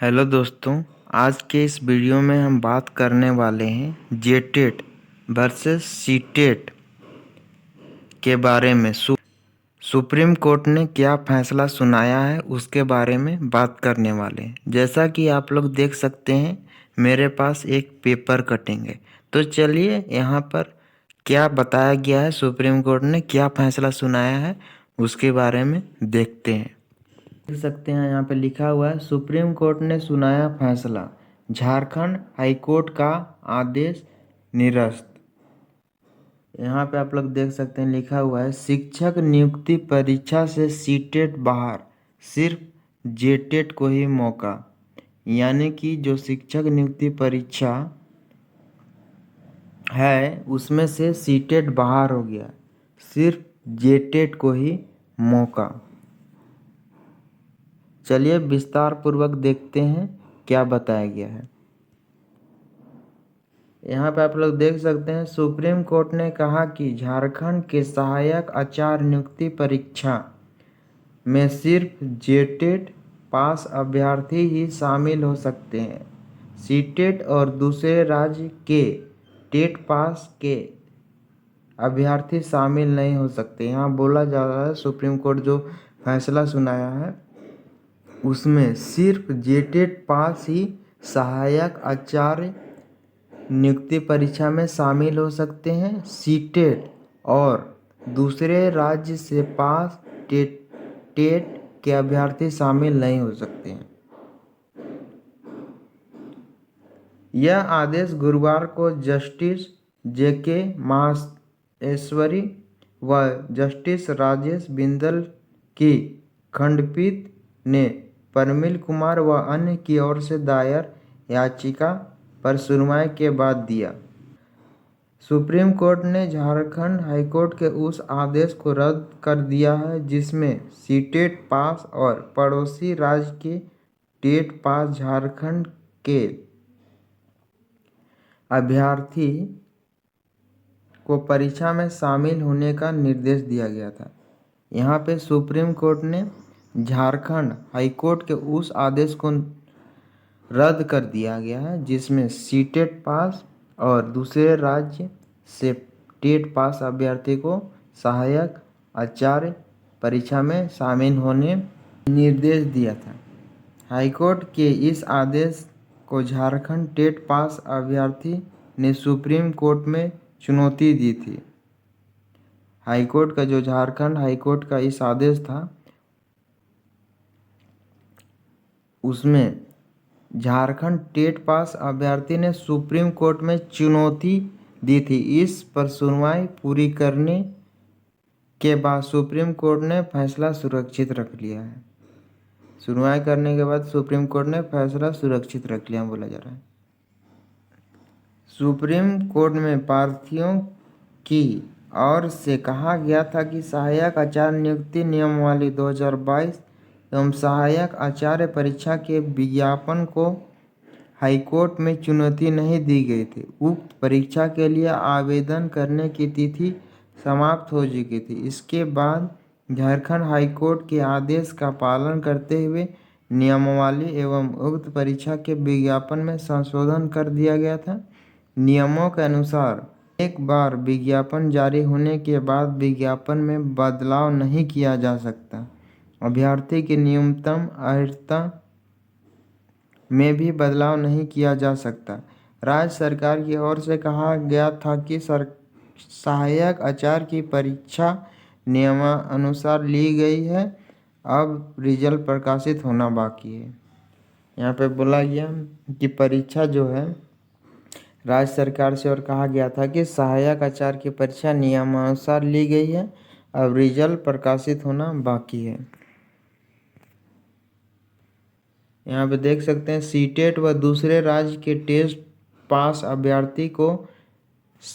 Hello दोस्तों, आज के इस वीडियो में हम बात करने वाले हैं जेटेट वर्सेस सीटेट के बारे में। सुप्रीम कोर्ट ने क्या फैसला सुनाया है उसके बारे में बात करने वाले हैं। जैसा कि आप लोग देख सकते हैं, मेरे पास एक पेपर कटिंग है। तो चलिए यहाँ पर क्या बताया गया है, सुप्रीम कोर्ट ने क्या फैसला सुनाया है उसके बारे में देखते हैं। देख सकते हैं यहाँ पे लिखा हुआ है, सुप्रीम कोर्ट ने सुनाया फैसला, झारखंड हाईकोर्ट का आदेश निरस्त। यहाँ पे आप लोग देख सकते हैं लिखा हुआ है, शिक्षक नियुक्ति परीक्षा से सीटेट बाहर, सिर्फ जेटेट को ही मौका। यानी कि जो शिक्षक नियुक्ति परीक्षा है उसमें से सीटेट बाहर हो गया, सिर्फ जेटेट को ही मौका। चलिए विस्तार पूर्वक देखते हैं क्या बताया गया है। यहाँ पे आप लोग देख सकते हैं, सुप्रीम कोर्ट ने कहा कि झारखंड के सहायक आचार्य नियुक्ति परीक्षा में सिर्फ जेटेट पास अभ्यर्थी ही शामिल हो सकते हैं। सीटेट और दूसरे राज्य के टेट पास के अभ्यर्थी शामिल नहीं हो सकते। यहाँ बोला जा रहा है, सुप्रीम कोर्ट जो फैसला सुनाया है उसमें सिर्फ जेटेट पास ही सहायक आचार्य नियुक्ति परीक्षा में शामिल हो सकते हैं। सीटेट और दूसरे राज्य से पास टेट के अभ्यर्थी शामिल नहीं हो सकते हैं। यह आदेश गुरुवार को जस्टिस जेके माहेश्वरी व जस्टिस राजेश बिंदल की खंडपीठ ने परमिल कुमार व अन्य की ओर से दायर याचिका पर सुनवाई के बाद दिया। सुप्रीम कोर्ट ने झारखंड हाईकोर्ट के उस आदेश को रद्द कर दिया है जिसमें सीटेट पास और पड़ोसी राज्य के टेट पास झारखंड के अभ्यर्थी को परीक्षा में शामिल होने का निर्देश दिया गया था। यहाँ पे सुप्रीम कोर्ट ने झारखंड हाईकोर्ट के उस आदेश को रद्द कर दिया गया है जिसमें सीटेट पास और दूसरे राज्य से टेट पास अभ्यर्थी को सहायक आचार्य परीक्षा में शामिल होने निर्देश दिया था। हाईकोर्ट के इस आदेश को झारखंड टेट पास अभ्यर्थी ने सुप्रीम कोर्ट में चुनौती दी थी। हाईकोर्ट का जो झारखंड हाईकोर्ट का इस आदेश था उसमें झारखंड टेट पास अभ्यर्थी ने सुप्रीम कोर्ट में चुनौती दी थी। इस पर सुनवाई पूरी करने के बाद सुप्रीम कोर्ट ने फैसला सुरक्षित रख लिया है। सुनवाई करने के बाद सुप्रीम कोर्ट ने फैसला सुरक्षित रख लिया बोला जा रहा है। सुप्रीम कोर्ट में प्रार्थियों की ओर से कहा गया था कि सहायक आचार्य नियुक्ति नियमावली 2022 एवं सहायक आचार्य परीक्षा के विज्ञापन को हाईकोर्ट में चुनौती नहीं दी गई थी। उक्त परीक्षा के लिए आवेदन करने की तिथि समाप्त हो चुकी थी। इसके बाद झारखंड हाईकोर्ट के आदेश का पालन करते हुए नियमावली एवं उक्त परीक्षा के विज्ञापन में संशोधन कर दिया गया था। नियमों के अनुसार एक बार विज्ञापन जारी होने के बाद विज्ञापन में बदलाव नहीं किया जा सकता। अभ्यर्थी की न्यूनतम अर्हता में भी बदलाव नहीं किया जा सकता। राज्य सरकार की ओर से कहा गया था कि सहायक आचार्य की परीक्षा नियमानुसार ली गई है, अब रिजल्ट प्रकाशित होना बाकी है। यहाँ पे बोला गया कि परीक्षा जो है राज्य सरकार से और कहा गया था कि सहायक आचार्य की परीक्षा नियमानुसार ली गई है, अब रिजल्ट प्रकाशित होना बाकी है। यहाँ पे देख सकते हैं, सीटेट व दूसरे राज्य के टेस्ट पास अभ्यर्थी को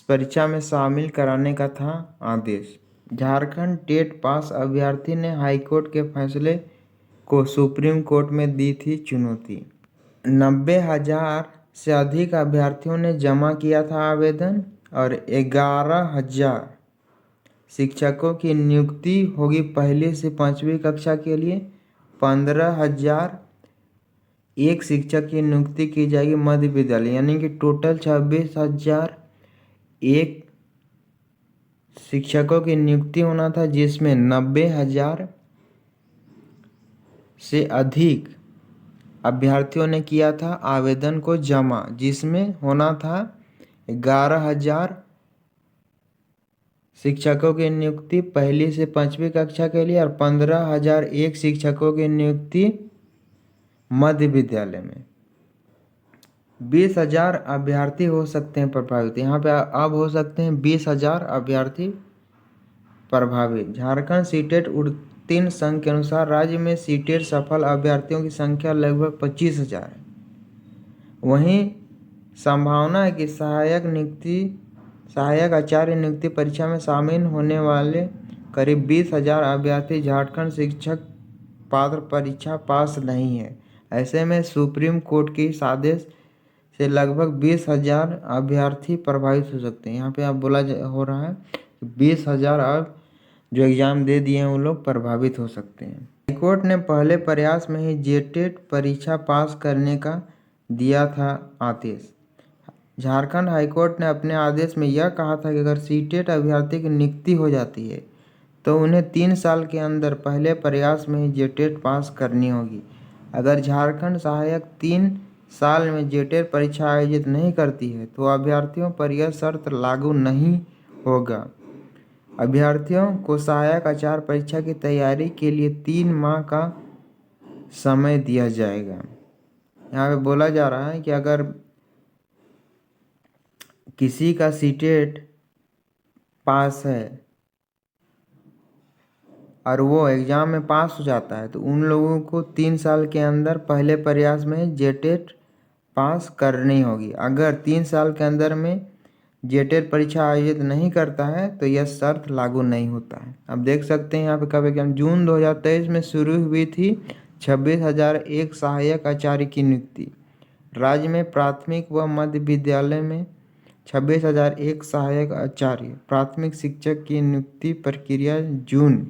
परीक्षा में शामिल कराने का था आदेश। झारखंड टेट पास अभ्यर्थी ने हाईकोर्ट के फैसले को सुप्रीम कोर्ट में दी थी चुनौती। 90,000 से अधिक अभ्यर्थियों ने जमा किया था आवेदन और 11,000 शिक्षकों की नियुक्ति होगी पहली से 5वीं कक्षा के लिए। 15,000 एक शिक्षक की नियुक्ति की जाएगी मध्य विद्यालय, यानी कि टोटल 26,000 एक शिक्षकों की नियुक्ति होना था, जिसमें 90,000 से अधिक अभ्यर्थियों ने किया था आवेदन को जमा, जिसमें होना था 11,000 शिक्षकों की नियुक्ति पहली से 5वीं कक्षा के लिए और 15,001 शिक्षकों की नियुक्ति मध्य विद्यालय में। 20,000 अभ्यर्थी हो सकते हैं प्रभावित। यहाँ पे अब हो सकते हैं 20,000 अभ्यर्थी प्रभावित। झारखंड सीटेट उत्तीर्ण संघ के अनुसार राज्य में सीटेट सफल अभ्यर्थियों की संख्या लगभग 25,000 है। वहीं संभावना है कि सहायक आचार्य नियुक्ति परीक्षा में शामिल होने वाले करीब 20,000 अभ्यर्थी झारखंड शिक्षक पात्र परीक्षा पास नहीं है। ऐसे में सुप्रीम कोर्ट के इस आदेश से लगभग 20,000 अभ्यर्थी प्रभावित हो सकते हैं। यहाँ पे अब हो रहा है 20,000 अब जो एग्ज़ाम दे दिए हैं वो लोग प्रभावित हो सकते हैं। हाईकोर्ट ने पहले प्रयास में ही जेटेट परीक्षा पास करने का दिया था आदेश। झारखंड हाईकोर्ट ने अपने आदेश में यह कहा था कि अगर सीटेट अभ्यर्थी की नियुक्ति हो जाती है तो उन्हें 3 साल के अंदर पहले प्रयास में ही जेटेट पास करनी होगी। अगर झारखंड सहायक 3 साल में जेटेट परीक्षा आयोजित नहीं करती है तो अभ्यर्थियों पर यह शर्त लागू नहीं होगा। अभ्यर्थियों को सहायक आचार्य परीक्षा की तैयारी के लिए 3 माह का समय दिया जाएगा। यहाँ पे बोला जा रहा है कि अगर किसी का सीटेट पास है और वो एग्ज़ाम में पास हो जाता है तो उन लोगों को 3 साल के अंदर पहले प्रयास में जेटेट पास करनी होगी। अगर 3 साल के अंदर में जेटेट परीक्षा आयोजित नहीं करता है तो यह शर्त लागू नहीं होता है। अब देख सकते हैं यहाँ पे कब एग्जाम जून 2023 में शुरू हुई थी 26,001 सहायक आचार्य की नियुक्ति। राज्य में प्राथमिक व मध्य विद्यालय में 26,001 सहायक आचार्य प्राथमिक शिक्षक की नियुक्ति प्रक्रिया जून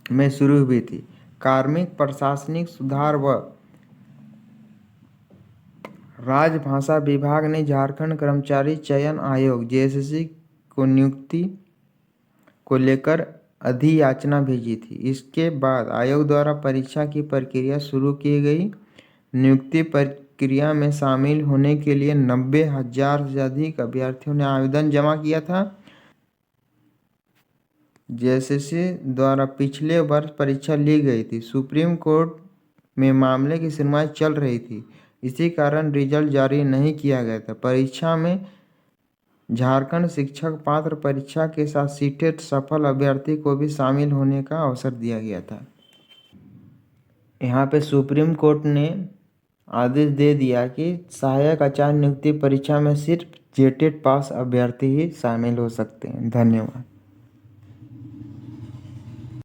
में शुरू हुई थी। कार्मिक प्रशासनिक सुधार व राजभाषा विभाग ने झारखंड कर्मचारी चयन आयोग जेएसएससी को नियुक्ति को लेकर अधियाचना भेजी थी। इसके बाद आयोग द्वारा परीक्षा की प्रक्रिया शुरू की गई। नियुक्ति प्रक्रिया में शामिल होने के लिए 90,000 से अधिक अभ्यर्थियों ने आवेदन जमा किया था। जेएसएससी द्वारा पिछले वर्ष परीक्षा ली गई थी। सुप्रीम कोर्ट में मामले की सुनवाई चल रही थी, इसी कारण रिजल्ट जारी नहीं किया गया था। परीक्षा में झारखंड शिक्षक पात्र परीक्षा के साथ सीटेट सफल अभ्यर्थी को भी शामिल होने का अवसर दिया गया था। यहाँ पे सुप्रीम कोर्ट ने आदेश दे दिया कि सहायक आचार्य नियुक्ति परीक्षा में सिर्फ जेटेट पास अभ्यर्थी ही शामिल हो सकते हैं। धन्यवाद।